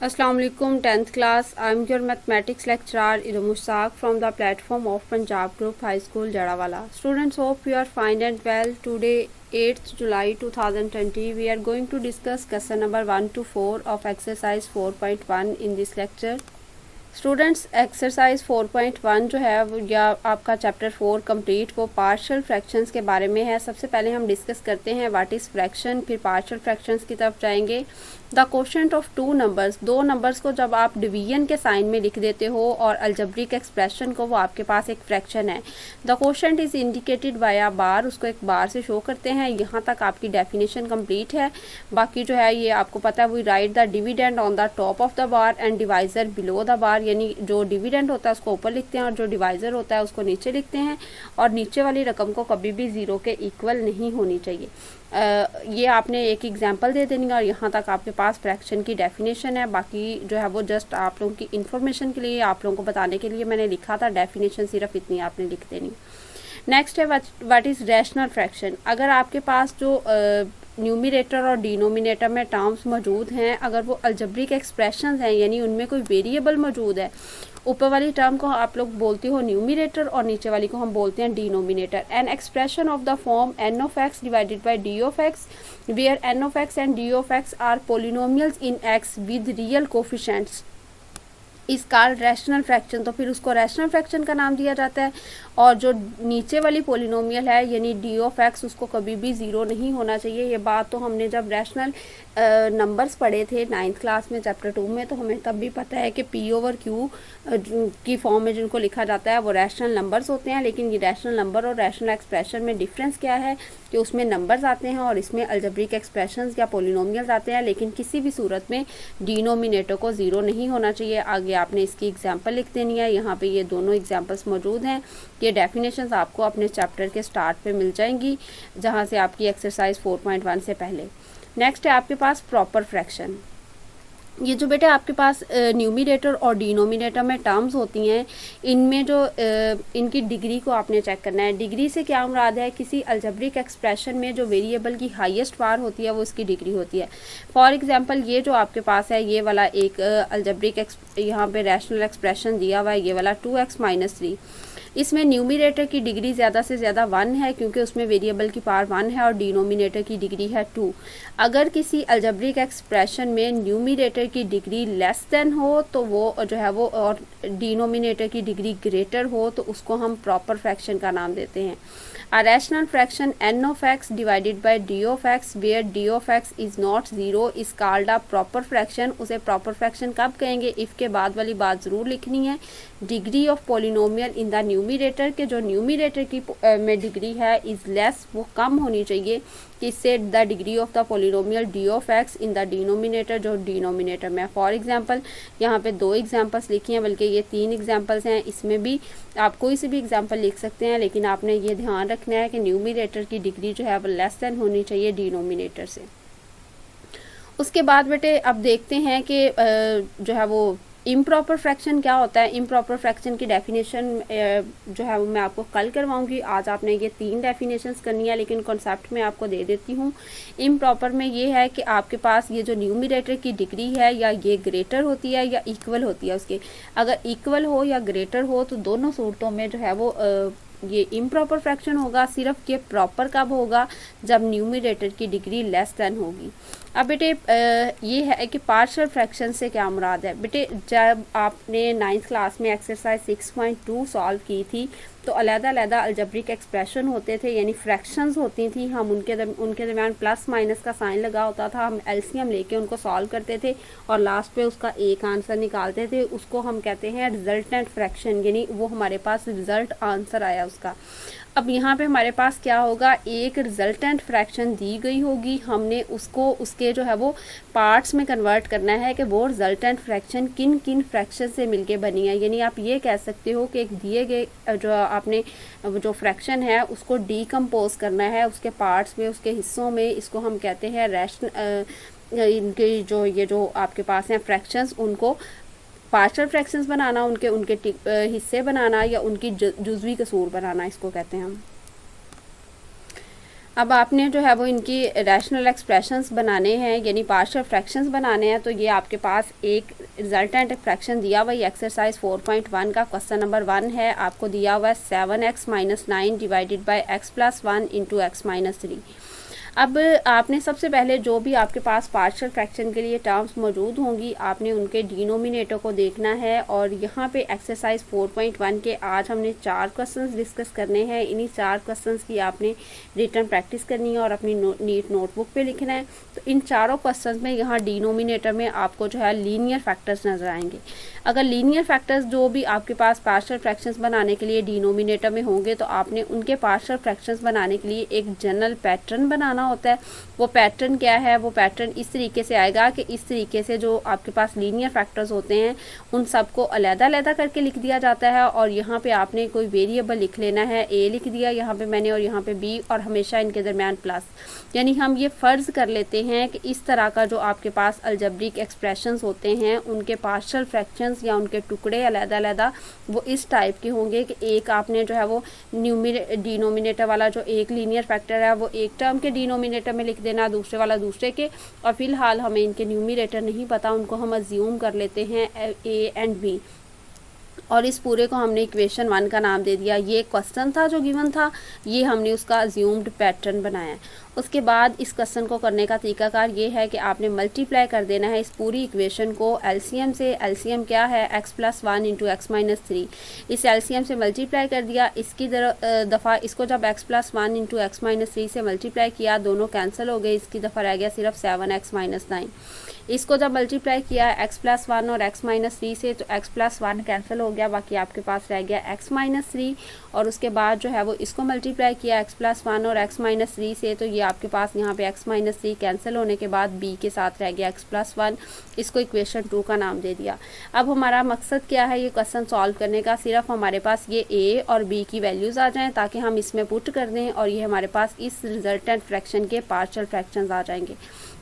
Assalamu alaikum 10th class. I'm your mathematics lecturer Idam Mushaq from the platform of Punjab Group High School Jadawala. Students, hope you are fine and well. Today 8th July 2020 we are going to discuss question number 1 to 4 of exercise 4.1 in this lecture. Students exercise 4.1 जो है वो या आपका chapter 4 complete वो partial fractions के बारे में है। सबसे पहले हम डिस्कस करते हैं व्हाट इज़ फ्रैक्शन, फिर पार्शियल फ्रैक्शंस की तरफ जाएंगे। The quotient of two numbers, दो नंबर्स को जब आप डिवीजन के साइन में लिख देते हो और अलजेब्रिक एक्सप्रेशन को, वो आपके पास एक फ्रैक्शन है। The quotient is indicated by a bar, उसको एक बार से शो करते हैं। यहाँ तक आपकी डेफिनेशन कंप्लीट है। बाकी जो है ये आपको पता है, we write the dividend on the top of the bar and divisor below the bar, यानी जो डिविडेंड होता है उसको ऊपर लिखते हैं और जो डिवाइजर होता है उसको नीचे लिखते हैं। और नीचे वाली रकम को कभी भी ज़ीरो के इक्वल नहीं होनी चाहिए। ये आपने एक एग्जांपल दे देनी है और यहाँ तक आपके पास फ्रैक्शन की डेफिनेशन है। बाकी जो है वो जस्ट आप लोगों की इन्फॉर्मेशन के लिए, आप लोगों को बताने के लिए मैंने लिखा था। डेफिनेशन सिर्फ इतनी आपने लिख देनी। नेक्स्ट है व्हाट इज़ रैशनल फ्रैक्शन। अगर आपके पास जो न्यूमिनेटर और डिनोमिनेटर में टर्म्स मौजूद हैं, अगर वो अलजेब्रिक एक्सप्रेशंस हैं यानी उनमें कोई वेरिएबल मौजूद है, ऊपर वाली टर्म को आप लोग बोलते हो न्यूमिनेटर और नीचे वाली को हम बोलते हैं denominator. An expression of the form N of X divided by D of X where N of X and D of X are polynomials in X with real coefficients is called rational fraction. तो फिर उसको rational fraction का नाम दिया जाता है। और जो नीचे वाली पोलिनोमियल है यानी डी ऑफ एक्स, उसको कभी भी ज़ीरो नहीं होना चाहिए। ये बात तो हमने जब रैशनल नंबर्स पढ़े थे 9th क्लास में चैप्टर 2 में, तो हमें तब भी पता है कि पी ओवर क्यू की फॉर्म में जिनको लिखा जाता है वो रैशनल नंबर्स होते हैं। लेकिन ये रैशनल नंबर और रैशनल एक्सप्रेशन में डिफरेंस क्या है कि उसमें नंबर्स आते हैं और इसमें अलजेब्रिक एक्सप्रेशंस या पोलिनोमियल्स आते हैं। लेकिन किसी भी सूरत में डिनोमिनेटर को ज़ीरो नहीं होना चाहिए। आगे आपने इसकी एग्जाम्पल लिख देनी है। यहाँ पे ये दोनों एग्जाम्पल्स मौजूद हैं। ये डेफिनेशंस आपको अपने चैप्टर के स्टार्ट पे मिल जाएंगी, जहाँ से आपकी एक्सरसाइज 4.1 से पहले। नेक्स्ट है आपके पास प्रॉपर फ्रैक्शन। ये जो बेटे आपके पास न्यूमिनेटर और डिनोमिनेटर में टर्म्स होती हैं, इनमें जो इनकी डिग्री को आपने चेक करना है। डिग्री से क्या मुराद है, किसी अलजेब्रिक एक्सप्रेशन में जो वेरिएबल की हाईएस्ट पावर होती है वो इसकी डिग्री होती है। फॉर एग्जांपल ये जो आपके पास है, ये वाला एक अलजेब्रिक यहाँ पे रैशनल एक्सप्रेशन दिया हुआ है, ये वाला 2x - 3। इसमें न्यूमिनेटर की डिग्री ज़्यादा से ज़्यादा 1 है क्योंकि उसमें वेरिएबल की पावर 1 है और डिनोमिनेटर की डिग्री है 2। अगर किसी अलजेब्रिक एक्सप्रेशन में न्यूमिनेटर की डिग्री लेस देन हो तो वो जो है वो, और डिनोमिनेटर की डिग्री ग्रेटर हो तो उसको हम प्रॉपर फ्रैक्शन का नाम देते हैं। A rational fraction n of x divided by d of x where d of x is not 0 is called a proper fraction। उसे proper fraction कब कहेंगे, if के बाद वाली बात ज़रूर लिखनी है। Degree of polynomial in the numerator के जो न्यूमिनेटर की में डिग्री है इज़ लेस, वो कम होनी चाहिए किससे, the degree of the polynomial D of x in the denominator जो डिनोमिनेटर में। फॉर एग्जांपल यहाँ पे 2 एग्जांपल्स लिखी हैं, बल्कि ये 3 एग्जांपल्स हैं। इसमें भी आप कोई से भी एग्जांपल लिख सकते हैं, लेकिन आपने ये ध्यान रखना है कि न्यूमिनेटर की डिग्री जो है वो लेस देन होनी चाहिए डिनोमिनेटर से। उसके बाद बेटे अब देखते हैं कि जो है वो इम्प्रॉपर फ्रैक्शन क्या होता है। इम्प्रॉपर फ्रैक्शन की डेफिनेशन जो है वो मैं आपको कल करवाऊंगी। आज आपने ये 3 डेफिनेशंस करनी है, लेकिन कॉन्सेप्ट में आपको दे देती हूँ। इम्प्रॉपर में ये है कि आपके पास ये जो न्यूमिनेटर की डिग्री है या ये ग्रेटर होती है या इक्वल होती है उसके। अगर इक्वल हो या ग्रेटर हो तो दोनों सूरतों में जो है वो ये इम्प्रॉपर फ्रैक्शन होगा। सिर्फ ये प्रॉपर कब होगा, जब न्यूमिनेटर की डिग्री लेस देन होगी। अब बेटे ये है कि पार्शियल फ्रैक्शन से क्या मुराद है। बेटे जब आपने 9th क्लास में एक्सरसाइज 6.2 सॉल्व की थी तो अलग-अलग अलजेब्रिक एक्सप्रेशन होते थे, यानी फ्रैक्शंस होती थी। हम उनके दरमियान प्लस माइनस का साइन लगा होता था। हम एलसीएम लेके उनको सॉल्व करते थे और लास्ट पे उसका एक आंसर निकालते थे। उसको हम कहते हैं रिजल्टेंट फ्रैक्शन, यानी वो हमारे पास रिजल्ट आंसर आया उसका। अब यहाँ पे हमारे पास क्या होगा, एक रिजल्टेंट फ्रैक्शन दी गई होगी, हमने उसको उसके जो है वो पार्ट्स में कन्वर्ट करना है कि वो रिजल्टेंट फ्रैक्शन किन किन फ्रैक्शन से मिलके बनी है। यानी आप ये कह सकते हो कि एक दिए गए जो आपने जो फ्रैक्शन है उसको डीकम्पोज करना है उसके पार्ट्स में, उसके हिस्सों में। इसको हम कहते हैं इनके जो ये जो आपके पास हैं फ्रैक्शंस, उनको पार्शियल फ्रैक्शंस बनाना, उनके हिस्से बनाना या उनकी जुज़वी कसूर बनाना, इसको कहते हैं हम। अब आपने जो है वो इनकी रैशनल एक्सप्रेशंस बनाने हैं, यानी पार्शियल फ्रैक्शंस बनाने हैं। तो ये आपके पास एक रिजल्टेंट फ्रैक्शन दिया हुआ है, एक्सरसाइज 4.1 का क्वेश्चन नंबर 1 है। आपको दिया हुआ है 7x - 9 divided by x+1 into x-3। अब आपने सबसे पहले जो भी आपके पास पार्शियल फ्रैक्शन के लिए टर्म्स मौजूद होंगी, आपने उनके डिनोमिनेटर को देखना है। और यहाँ पे एक्सरसाइज 4.1 के आज हमने 4 क्वेश्चंस डिस्कस करने हैं। इन्हीं 4 क्वेश्चंस की आपने रिटर्न प्रैक्टिस करनी है और अपनी नीट नोटबुक पे लिखना है। तो इन चारों क्वेश्चंस में यहाँ डिनोमिनेटर में आपको जो है लीनियर फैक्टर्स नजर आएंगे। अगर लीनियर फैक्टर्स जो भी आपके पास पार्शियल फ्रैक्शंस बनाने के लिए डिनोमिनेटर में होंगे, तो आपने उनके पार्शियल फ्रैक्शंस बनाने के लिए एक जनरल पैटर्न बनाना होता है। वो पैटर्न क्या है? वो पैटर्न इस तरीके से आएगा कि इस तरीके से जो आपके पास लीनियर फैक्टर्स होते हैं उन सबको अलग-अलग करके लिख दिया जाता है। और यहाँ पे आपने कोई वेरिएबल लिख लेना है, ए लिख दिया यहाँ पे मैंने और यहाँ पे बी, और हमेशा इनके दरमियान प्लस। यानी हम ये फ़र्ज़ कर लेते हैं कि इस तरह का जो आपके पास अलजेब्रिक एक्सप्रेशंस होते हैं उनके पार्शियल फ्रैक्शंस या उनके टुकड़े अलग-अलग वो इस टाइप के होंगे कि एक आपने जो है वो डिनोमिनेटर वाला जो एक लीनियर फैक्टर है वो एक टर्म के डिनोमिनेटर में लिख देना, दूसरे वाला दूसरे के। और फिलहाल हमें इनके न्यूमिनेटर नहीं पता, उनको हम अज्यूम कर लेते हैं ए एंड बी, और इस पूरे को हमने इक्वेशन 1 का नाम दे दिया। ये क्वेश्चन था जो गिवन था, ये हमने उसका अज्यूम्ड पैटर्न बनाया। उसके बाद इस क्वेश्चन को करने का तरीकाकार ये है कि आपने मल्टीप्लाई कर देना है इस पूरी इक्वेशन को एलसीएम से। एलसीएम क्या है? x+1 into x-3। इस एलसीएम से मल्टीप्लाई कर दिया, इसकी दफ़ा इसको जब x+1 इंटू x-3 से मल्टीप्लाई किया, दोनों कैंसिल हो गए, इसकी दफ़ा रह गया सिर्फ 7x - 9। इसको जब मल्टीप्लाई किया x+1 और x-3 से, तो x+1 कैंसिल हो गया, बाकी आपके पास रह गया x-3। और उसके बाद जो है वो इसको मल्टीप्लाई किया x+1 और x-3 से, तो ये आपके पास यहाँ पे x-3 कैंसिल होने के बाद b के साथ रह गया x+1। इसको इक्वेशन 2 का नाम दे दिया। अब हमारा मकसद क्या है ये क्वेश्चन सॉल्व करने का? सिर्फ हमारे पास ये a और b की वैल्यूज़ आ जाएँ ताकि हम इसमें पुट कर दें और ये हमारे पास इस रिजल्टेंट फ्रैक्शन के पार्शियल फ्रैक्शंस आ जाएंगे।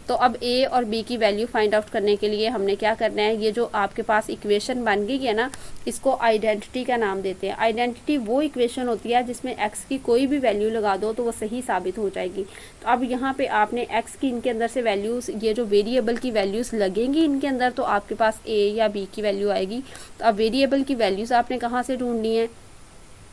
तो अब a और b की वैल्यू फाइंड आउट करने के लिए हमने क्या करना है, ये जो आपके पास इक्वेशन बन गई है ना, इसको आइडेंटिटी का नाम देते हैं। आइडेंटिटी वो इक्वेशन होती है जिसमें x की कोई भी वैल्यू लगा दो तो वो सही साबित हो जाएगी। तो अब यहाँ पे आपने x की इनके अंदर से वैल्यूज़, ये जो वेरिएबल की वैल्यूज़ लगेंगी इनके अंदर, तो आपके पास a या b की वैल्यू आएगी। तो अब वेरिएबल की वैल्यूज़ आपने कहाँ से ढूंढनी है?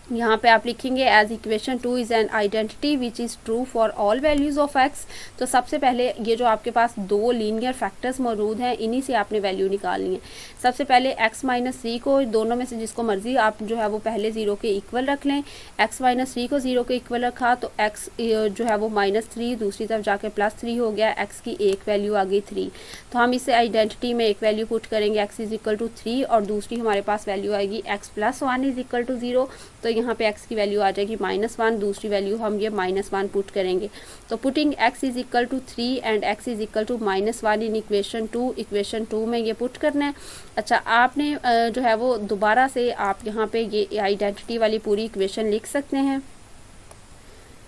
यहाँ पे आप लिखेंगे as equation 2 is an identity which is true for all values of x। तो सबसे पहले ये जो आपके पास दो लीनियर फैक्टर्स मौजूद हैं, इन्हीं से आपने वैल्यू निकालनी है। सबसे पहले x-3 को, दोनों में से जिसको मर्जी आप जो है वो पहले 0 के इक्वल रख लें। x-3 को 0 के इक्वल रखा तो x जो है वो -3 दूसरी तरफ जाके +3 हो गया, x की एक वैल्यू आ गई 3। तो हम इसे आइडेंटिटी में एक वैल्यू पुट करेंगे x = 3 और दूसरी हमारे पास वैल्यू आएगी x+1 = 0। तो यहाँ पे x की वैल्यू आ जाएगी -1, दूसरी वैल्यू हम ये -1 पुट करेंगे। तो putting x = 3 and x = -1 in equation 2 में ये पुट करना है। अच्छा, आपने जो है वो दोबारा से आप यहाँ पे ये आइडेंटिटी वाली पूरी इक्वेशन लिख सकते हैं।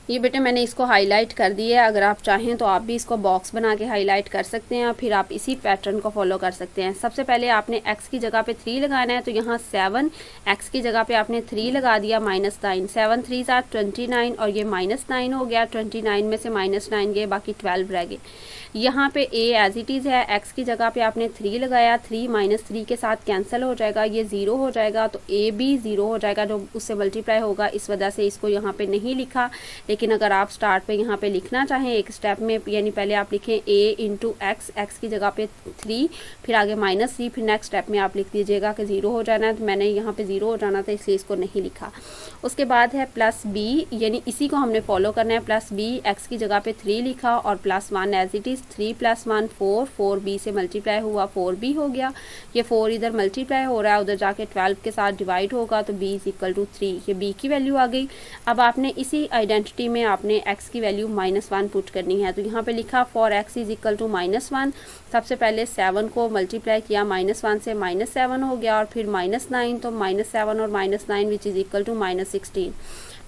ये बेटे मैंने इसको हाईलाइट कर दी है, अगर आप चाहें तो आप भी इसको बॉक्स बना के हाईलाइट कर सकते हैं, फिर आप इसी पैटर्न को फॉलो कर सकते हैं। सबसे पहले आपने x की जगह पे 3 लगाना है, तो यहाँ 7, x की जगह पे आपने 3 लगा दिया, -9, 7 3 29 और ये -9 हो गया। 29 में से -9 गए, बाकी 12 रह गए। यहाँ पे a एज इट इज़ है, x की जगह पे आपने 3 लगाया, 3 -3 के साथ कैंसिल हो जाएगा, ये 0 हो जाएगा, तो a भी 0 हो जाएगा जो उससे मल्टीप्लाई होगा। इस वजह से इसको यहाँ पे नहीं लिखा, लेकिन अगर आप स्टार्ट पे यहाँ पे लिखना चाहें एक स्टेप में, यानी पहले आप लिखें a × x की जगह पे 3, फिर आगे -3, फिर नेक्स्ट स्टेप में आप लिख दीजिएगा कि 0 हो जाना है। तो मैंने यहाँ पे 0 हो जाना था इसलिए इसको नहीं लिखा। उसके बाद है +b, यानी इसी को हमने फॉलो करना है। +b, x की जगह पे 3 लिखा और +1 एज इट इज़, 3 + 1 4, 4b से मल्टीप्लाई हुआ 4b हो गया। ये 4 इधर मल्टीप्लाई हो रहा है, उधर जाके 12 के साथ डिवाइड होगा, तो b = 3, ये b की वैल्यू आ गई। अब आपने इसी आइडेंटिटी में आपने x की वैल्यू -1 पुट करनी है। तो यहाँ पे लिखा फॉर x = -1। सबसे पहले 7 को मल्टीप्लाई किया, -1 से -7 हो गया और फिर -9, तो -7 और -9 विच इज़ इक्वल टू -16।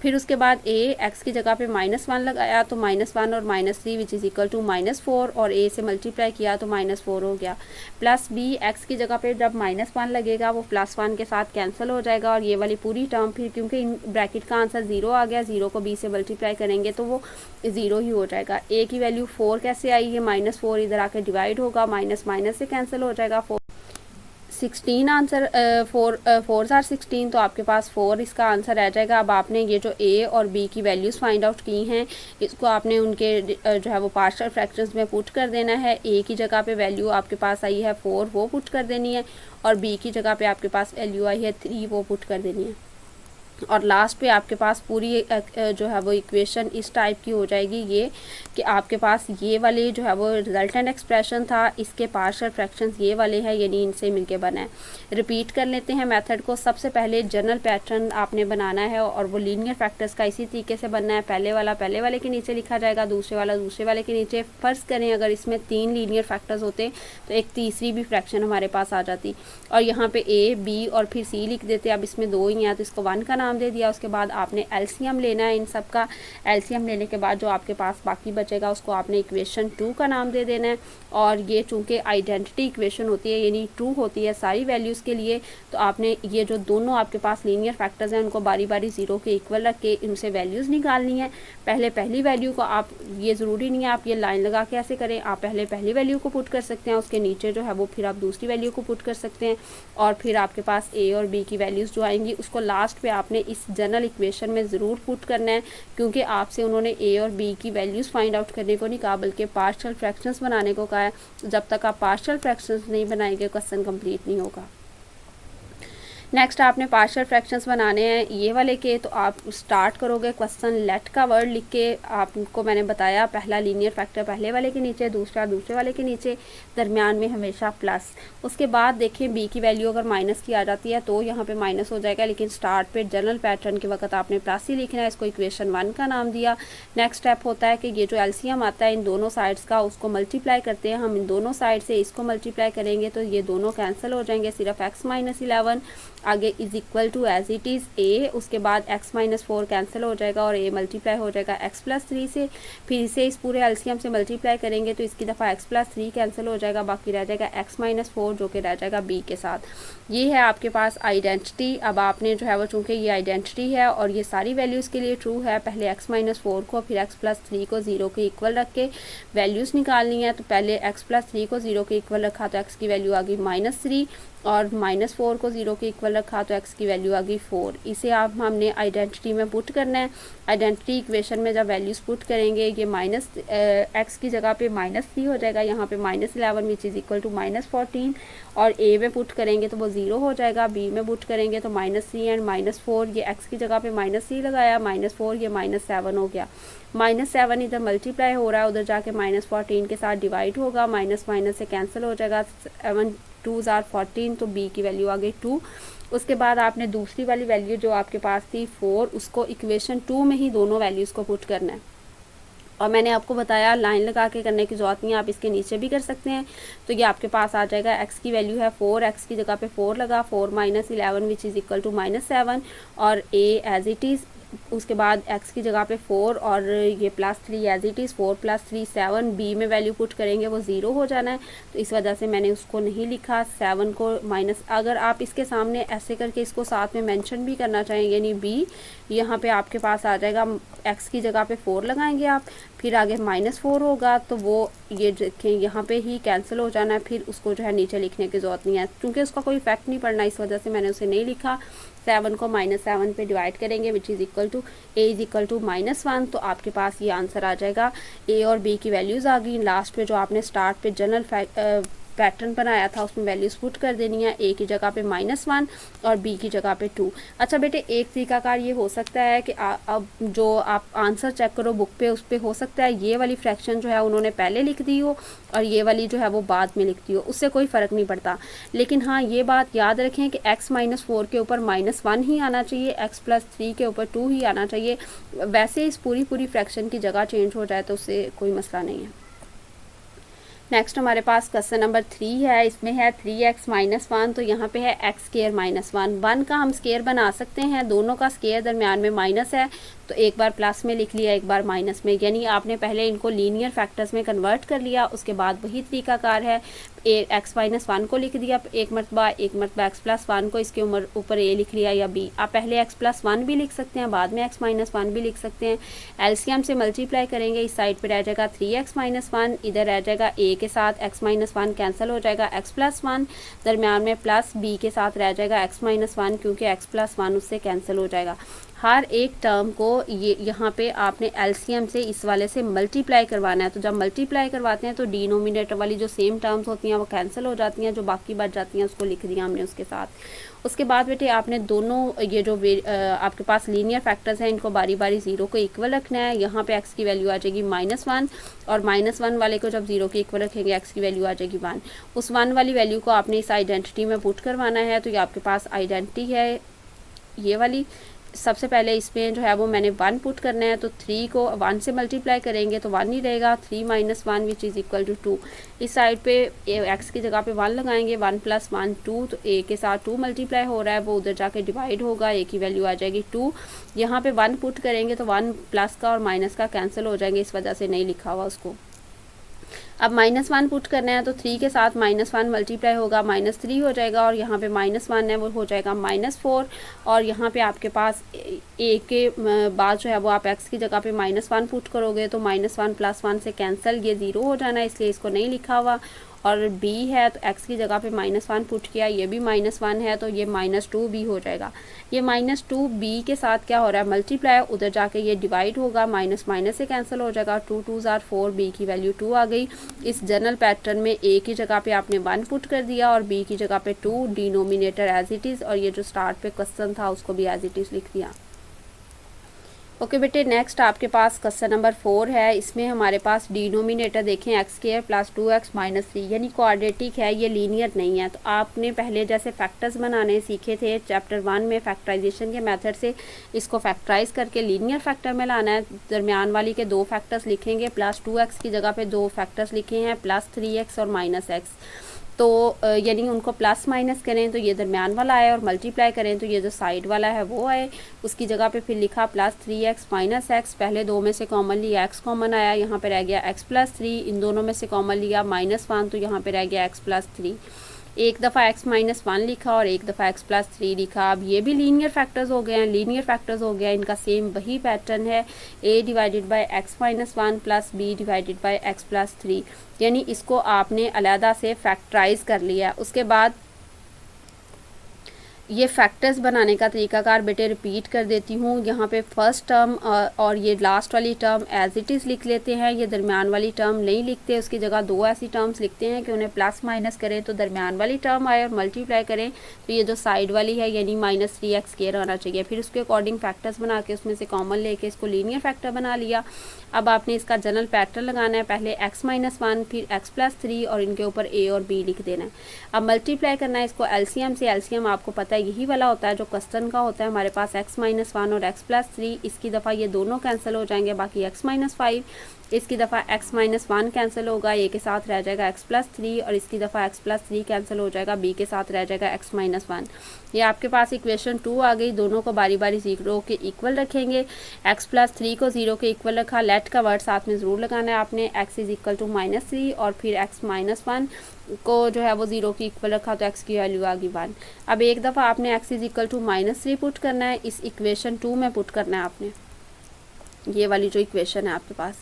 फिर उसके बाद a x की जगह पे -1 लगाया तो -1 और -3 विच इज़ इक्वल टू -4, और a से मल्टीप्लाई किया तो -4 हो गया। प्लस b x की जगह पे जब -1 लगेगा वो +1 के साथ कैंसिल हो जाएगा, और ये वाली पूरी टर्म फिर क्योंकि इन ब्रैकेट का आंसर 0 आ गया, 0 को b से मल्टीप्लाई करेंगे तो वो 0 ही हो जाएगा। a की वैल्यू 4 कैसे आई है, -4 इधर आके डिवाइड होगा, माइनस माइनस से कैंसिल हो जाएगा, 16 आंसर 4 ज़ार 16, तो आपके पास 4 इसका आंसर रह जाएगा। अब आपने ये जो a और b की वैल्यूज़ फाइंड आउट की हैं इसको आपने उनके जो है वो पार्शियल फ्रैक्शंस में पुट कर देना है। a की जगह पे वैल्यू आपके पास आई है 4, वो पुट कर देनी है, और b की जगह पे आपके पास वैल्यू आई है 3, वो पुट कर देनी है। और लास्ट पे आपके पास पूरी जो है वो इक्वेशन इस टाइप की हो जाएगी ये कि आपके पास ये वाले जो है वो रिजल्टेंट एक्सप्रेशन था, इसके पार्शियल फ्रैक्शंस ये वाले हैं, यानी इनसे मिलके बना है। रिपीट कर लेते हैं मेथड को। सबसे पहले जनरल पैटर्न आपने बनाना है और वो लीनियर फैक्टर्स का इसी तरीके से बनना है। पहले वाला पहले वाले के नीचे लिखा जाएगा, दूसरे वाला दूसरे वाले के नीचे। फ़र्ज़ करें अगर इसमें 3 लीनियर फैक्टर्स होते तो एक तीसरी भी फ्रैक्शन हमारे पास आ जाती, और यहाँ पे a b और फिर c लिख देते। अब इसमें 2 ही हैं तो इसको 1 का नाम दे दिया। उसके बाद आपने एलसीएम लेना है इन सब का। एलसीएम लेने के बाद जो आपके पास बाकी बचेगा उसको आपने इक्वेशन 2 का नाम दे देना है। और ये चूँकि आइडेंटिटी इक्वेशन होती है यानी ट्रू होती है सारी वैल्यूज़ के लिए, तो आपने ये जो दोनों आपके पास लीनियर फैक्टर्स हैं उनको बारी बारी 0 के इक्वल रख के इनसे वैल्यूज़ निकालनी है। पहले पहली वैल्यू को आप, ये ज़रूरी नहीं है आप ये लाइन लगा के ऐसे करें, आप पहले पहली वैल्यू को पुट कर सकते हैं, उसके नीचे जो है वो फिर आप दूसरी वैल्यू को पुट कर सकते हैं, और फिर आपके पास a और b की वैल्यूज़ जो आएंगी उसको लास्ट पे आपने इस जनरल इक्वेशन में ज़रूर पुट करना है, क्योंकि आपसे उन्होंने a और b की वैल्यूज़ फाइंड आउट करने को नहीं कहा बल्कि पार्शियल फ्रैक्शंस बनाने को कहा है। जब तक आप पार्शियल फ्रैक्शंस नहीं बनाएंगे क्वेश्चन कंप्लीट नहीं होगा। नेक्स्ट आपने पार्शियल फ्रैक्शंस बनाने हैं ये वाले के, तो आप स्टार्ट करोगे क्वेश्चन लेट का वर्ड लिख के। आपको मैंने बताया पहला लीनियर फैक्टर पहले वाले के नीचे, दूसरा दूसरे वाले के नीचे, दरमियान में हमेशा प्लस। उसके बाद देखें b की वैल्यू अगर माइनस की आ जाती है तो यहाँ पे माइनस हो जाएगा, लेकिन स्टार्ट पे जनरल पैटर्न के वक्त आपने प्लस ही लिखना है। इसको इक्वेशन 1 का नाम दिया। नेक्स्ट स्टेप होता है कि ये जो एलसीएम आता है इन दोनों साइड्स का उसको मल्टीप्लाई करते हैं हम। इन दोनों साइड से इसको मल्टीप्लाई करेंगे तो ये दोनों कैंसिल हो जाएंगे, सिर्फ x - 11 आगे is equal to as it is a। उसके बाद x - 4 कैंसिल हो जाएगा और a मल्टीप्लाई हो जाएगा x + 3 से। फिर इसे इस पूरे एलसीएम से मल्टीप्लाई करेंगे तो इसकी दफ़ा x + 3 कैंसिल हो जाएगा, बाकी रह जाएगा x - 4 जो कि रह जाएगा b के साथ। ये है आपके पास आइडेंटिटी। अब आपने जो है वो चूँकि ये आइडेंटिटी है और ये सारी वैल्यूज़ के लिए ट्रू है, पहले x - 4 को फिर x + 3 को 0 के इक्वल रख के वैल्यूज़ निकालनी है। तो पहले x + 3 को 0 के इक्वल रखा तो x की वैल्यू आ गई -3, और -4 को 0 के इक्वल रखा तो x की वैल्यू आ गई 4। इसे आप हमने आइडेंटिटी में पुट करना है। आइडेंटिटी इक्वेशन में जब वैल्यूज़ पुट करेंगे ये x की जगह पे -3 हो जाएगा, यहाँ पे -11 विच इज़ इक्वल टू -14, और a में पुट करेंगे तो वो 0 हो जाएगा, b में पुट करेंगे तो -3 एंड -4। ये x की जगह पे -3 लगाया, -4 ये -7 हो गया। -7 इधर मल्टीप्लाई हो रहा है, उधर जाके -14 के साथ डिवाइड होगा, माइनस माइनस से कैंसिल हो जाएगा, 7 2 ज़ार 14, तो b की वैल्यू आ गई 2। उसके बाद आपने दूसरी वाली वैल्यू जो आपके पास थी 4, उसको इक्वेशन 2 में ही दोनों वैल्यूज़ को पुट करना है। और मैंने आपको बताया लाइन लगा के करने की ज़रूरत नहीं है, आप इसके नीचे भी कर सकते हैं। तो ये आपके पास आ जाएगा x की वैल्यू है 4, x की जगह पे 4 लगा, 4 - 11 विच इज़ इक्वल टू -7, और a एज इट इज़। उसके बाद x की जगह पे 4 और ये +3 एज इट इज़, 4 + 3 7। b में वैल्यू पुट करेंगे वो 0 हो जाना है, तो इस वजह से मैंने उसको नहीं लिखा 7 को माइनस। अगर आप इसके सामने ऐसे करके इसको साथ में मेंशन भी करना चाहेंगे यानी b, यहाँ पे आपके पास आ जाएगा x की जगह पे 4 लगाएंगे आप, फिर आगे -4 होगा तो वो ये देखें यहाँ पे ही कैंसिल हो जाना है, फिर उसको जो है नीचे लिखने की ज़रूरत नहीं है क्योंकि उसका कोई इफेक्ट नहीं पड़ना, इस वजह से मैंने उसे नहीं लिखा। 7 को -7 पे डिवाइड करेंगे which is equal to a is equal to -1, तो आपके पास ये आंसर आ जाएगा। a और b की वैल्यूज़ आ गई। लास्ट पे जो आपने स्टार्ट पे जनरल पैटर्न बनाया था उसमें वैल्यूज़ पुट कर देनी है, a की जगह पे -1 और b की जगह पे 2। अच्छा बेटे, एक तरीकाकार ये हो सकता है कि अब जो आप आंसर चेक करो बुक पे, उस पर हो सकता है ये वाली फ्रैक्शन जो है उन्होंने पहले लिख दी हो और ये वाली जो है वो बाद में लिख दी हो, उससे कोई फ़र्क नहीं पड़ता। लेकिन हाँ ये बात याद रखें कि x - 4 के ऊपर -1 ही आना चाहिए, x + 3 के ऊपर 2 ही आना चाहिए। वैसे इस पूरी फ्रैक्शन की जगह चेंज हो जाए तो उससे कोई मसला नहीं है। नेक्स्ट हमारे पास क्वेश्चन नंबर 3 है, इसमें है 3x माइनस 1, तो यहाँ पे है x स्केयर माइनस 1। 1 का हम स्केयर बना सकते हैं, दोनों का स्केयर दरमियान में माइनस है तो एक बार प्लस में लिख लिया, एक बार माइनस में, यानी आपने पहले इनको लीनियर फैक्टर्स में कन्वर्ट कर लिया, उसके बाद वही तरीकाकार है, x माइनस 1 को लिख दिया एक मरतबा x प्लस 1 को इसके ऊपर a लिख लिया या b। आप पहले x प्लस 1 भी लिख सकते हैं, बाद में x माइनस 1 भी लिख सकते हैं। एलसीएम से मल्टीप्लाई करेंगे, इस साइड पे रह जाएगा 3x माइनस 1, इधर रह जाएगा a के साथ x माइनस 1 कैंसिल हो जाएगा, x प्लस 1 दरमियान में प्लस b के साथ रह जाएगा x माइनस 1, क्योंकि x प्लस 1 उससे कैंसिल हो जाएगा। हर एक टर्म को ये यहाँ पे आपने एलसीएम से इस वाले से मल्टीप्लाई करवाना है, तो जब मल्टीप्लाई करवाते हैं तो डिनोमिनेटर वाली जो सेम टर्म्स होती हैं वो कैंसिल हो जाती हैं, जो बाकी बच जाती हैं उसको लिख दिया हमने उसके साथ। उसके बाद बेटे आपने दोनों ये जो आपके पास लीनियर फैक्टर्स हैं इनको बारी बारी ज़ीरो को इक्वल रखना है। यहाँ पे x की वैल्यू आ जाएगी -1 और -1 वाले को जब ज़ीरो के इक्वल रखेंगे x की वैल्यू आ जाएगी 1। उस 1 वाली वैल्यू को आपने इस आइडेंटिटी में पुट करवाना है, तो ये आपके पास आइडेंटिटी है ये वाली। सबसे पहले इसमें जो है वो मैंने 1 पुट करना है, तो 3 को 1 से मल्टीप्लाई करेंगे तो 1 ही रहेगा, 3 minus 1 which is equal to 2। इस साइड पे x की जगह पे 1 लगाएंगे, 1 प्लस 1 2, तो a के साथ 2 मल्टीप्लाई हो रहा है, वो उधर जाके डिवाइड होगा, a की वैल्यू आ जाएगी 2। यहाँ पे 1 पुट करेंगे तो 1 प्लस का और माइनस का कैंसिल हो जाएंगे, इस वजह से नहीं लिखा हुआ उसको। अब -1 पुट करना है, तो 3 के साथ -1 मल्टीप्लाई होगा, -3 हो जाएगा, और यहाँ पे -1 है वो हो जाएगा -4। और यहाँ पे आपके पास a के बाद जो है वो आप x की जगह पे -1 पुट करोगे तो -1 प्लस 1 से कैंसिल, ये 0 हो जाना है, इसलिए इसको नहीं लिखा हुआ। और b है तो x की जगह पे -1 पुट किया, ये भी -1 है तो ये -2b हो जाएगा। ये -2b के साथ क्या हो रहा है मल्टीप्लाई, उधर जाके ये डिवाइड होगा, माइनस माइनस से कैंसिल हो जाएगा, 2 2s are 4, b की वैल्यू 2 आ गई। इस जनरल पैटर्न में a की जगह पे आपने 1 पुट कर दिया और b की जगह पे 2, डिनोमिनेटर एज इट इज़, और ये जो स्टार्ट पे क्वेश्चन था उसको भी एज इट इज़ लिख दिया। ओके बेटे, नेक्स्ट आपके पास क्वेश्चन नंबर 4 है, इसमें हमारे पास डिनोमिनेटर देखें x square plus 2x minus 3, यानी क्वाड्रेटिक है, ये लीनियर नहीं है। तो आपने पहले जैसे फैक्टर्स बनाने सीखे थे चैप्टर 1 में फैक्टराइजेशन के मेथड से, इसको फैक्टराइज करके लीनियर फैक्टर में लाना है। दरमियान वाली के 2 फैक्टर्स लिखेंगे, प्लस 2x की जगह पे 2 फैक्टर्स लिखे हैं, प्लस 3x और माइनस x। तो यानी उनको प्लस माइनस करें तो ये दरमियान वाला आए, और मल्टीप्लाई करें तो ये जो साइड वाला है वो आए। उसकी जगह पे फिर लिखा प्लस 3x माइनस x, पहले 2 में से कॉमन लिया, x कॉमन आया, यहाँ पे रह गया x प्लस 3, इन दोनों में से कॉमन लिया -1, तो यहाँ पे रह गया x प्लस 3। एक दफ़ा x माइनस 1 लिखा और एक दफ़ा x प्लस 3 लिखा। अब ये भी लीनियर फैक्टर्स हो गए हैं, लीनियर फैक्टर्स हो गया, इनका सेम वही पैटर्न है, a divided by x minus 1 plus b divided by x plus 3, यानी इसको आपने अलहदा से फैक्टराइज कर लिया। उसके बाद ये फैक्टर्स बनाने का तरीकाकार बेटे रिपीट कर देती हूँ। यहाँ पे फर्स्ट टर्म और ये लास्ट वाली टर्म एज इट इज़ लिख लेते हैं, ये दरमियान वाली टर्म नहीं लिखते, उसकी जगह 2 ऐसी टर्म्स लिखते हैं कि उन्हें प्लस माइनस करें तो दरमियान वाली टर्म आए, और मल्टीप्लाई करें तो ये जो साइड वाली है यानी -3x स्क्वायर आना चाहिए। फिर उसके अकॉर्डिंग फैक्टर्स बना के उसमें से कॉमन लेके इसको लीनियर फैक्टर बना लिया। अब आपने इसका जनरल पैटर्न लगाना है, पहले x माइनस 1 फिर x प्लस 3 और इनके ऊपर a और b लिख देना है। अब मल्टीप्लाई करना है इसको एलसीएम से, एलसीएम आपको पता है यही वाला होता है जो क्वेश्चन का होता है हमारे पास, x माइनस 1 और x प्लस 3, इसकी दफ़ा ये दोनों कैंसिल हो जाएंगे, बाकी x माइनस 5, इसकी दफ़ा x माइनस 1 कैंसिल होगा, a के साथ रह जाएगा x प्लस 3, और इसकी दफ़ा x प्लस 3 कैंसिल हो जाएगा, b के साथ रह जाएगा x माइनस 1। ये आपके पास इक्वेशन 2 आ गई। दोनों को बारी बारी 0 के इक्वल रखेंगे, x प्लस 3 को 0 के इक्वल रखा, लेट का वर्ड साथ में ज़रूर लगाना है आपने, x इज़ इक्वल टू -3 और फिर x माइनस 1 को जो है वो 0 की इक्वल रखा तो x की वैल्यू आ गई 1। अब एक दफ़ा आपने x is equal to -3 put करना है, इस इक्वेशन 2 में पुट करना है आपने, ये वाली जो इक्वेशन है आपके पास,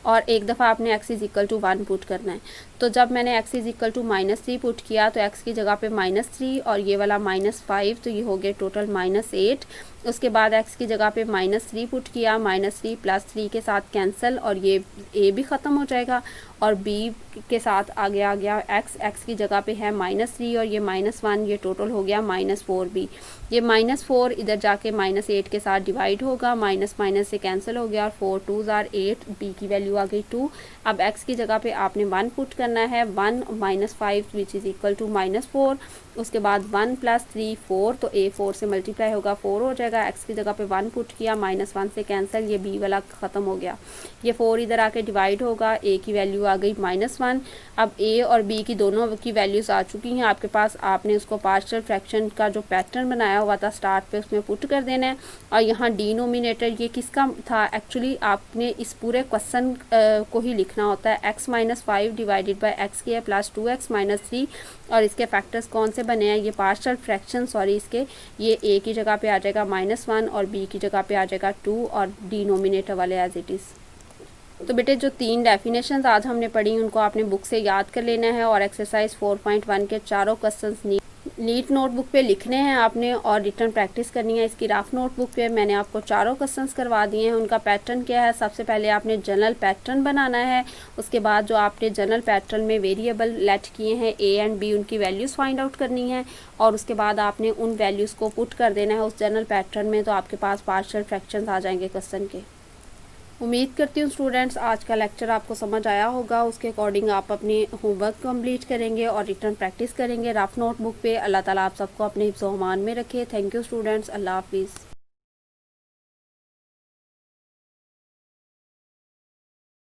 और एक दफ़ा आपने x is equal to 1 put करना है। तो जब मैंने x is equal to -3 put किया तो x की जगह पे -3 और ये वाला -5, तो ये हो गया टोटल -8। उसके बाद x की जगह पे -3 पुट किया, -3 प्लस 3 के साथ कैंसिल, और ये a भी ख़त्म हो जाएगा, और b के साथ आ गया x की जगह पे है -3 और ये -1, ये टोटल हो गया -4b। ये -4 इधर जाके -8 के साथ डिवाइड होगा, माइनस माइनस से कैंसिल हो गया, और 4 2s are 8, b की वैल्यू आ गई 2। अब x की जगह पे आपने 1 पुट करना करना है 1 -5 विच इज़ इक्वल टू -4, उसके बाद 1 + 3 4, तो a 4 से मल्टीप्लाई होगा 4 हो जाएगा, x की जगह पे 1 पुट किया, -1 से कैंसिल, ये b वाला ख़त्म हो गया, ये 4 इधर आके डिवाइड होगा, a की वैल्यू आ गई -1। अब a और b की दोनों की वैल्यूज़ आ चुकी हैं आपके पास, आपने उसको पार्शियल फ्रैक्शन का जो पैटर्न बनाया हुआ था स्टार्ट पे उसमें पुट कर देना है। और यहाँ डिनोमिनेटर ये किसका था, एक्चुअली आपने इस पूरे क्वेश्चन को ही लिखना होता है, x - 5 डिवाइडेड बाय x की है प्लस 2x - 3, और इसके फैक्टर्स कौन से बने हैं, ये पार्शियल फ्रैक्शन सॉरी इसके, ये a की जगह पे आ जाएगा -1 और b की जगह पे आ जाएगा 2 और डिनोमिनेटर वाले एज इट इज़। तो बेटे जो 3 डेफिनेशंस आज हमने पढ़ी उनको आपने बुक से याद कर लेना है और एक्सरसाइज 4.1 के चारों क्वेश्चंस नीट नोटबुक पे लिखने हैं आपने और रिटर्न प्रैक्टिस करनी है। इसकी रफ नोटबुक पे मैंने आपको चारों क्वेश्चंस करवा दिए हैं। उनका पैटर्न क्या है, सबसे पहले आपने जनरल पैटर्न बनाना है, उसके बाद जो आपने जनरल पैटर्न में वेरिएबल लेट किए हैं a एंड b, उनकी वैल्यूज़ फाइंड आउट करनी है और उसके बाद आपने उन वैल्यूज़ को पुट कर देना है उस जनरल पैटर्न में, तो आपके पास पार्शियल फ्रैक्शंस आ जाएंगे क्वेश्चन के। उम्मीद करती हूँ स्टूडेंट्स आज का लेक्चर आपको समझ आया होगा, उसके अकॉर्डिंग आप अपनी होमवर्क कंप्लीट करेंगे और रिटर्न प्रैक्टिस करेंगे रफ नोटबुक पे। अल्लाह ताला आप सबको अपने हिफ्ज़-ओ-अमान में रखे। थैंक यू स्टूडेंट्स, अल्लाह हाफिज़।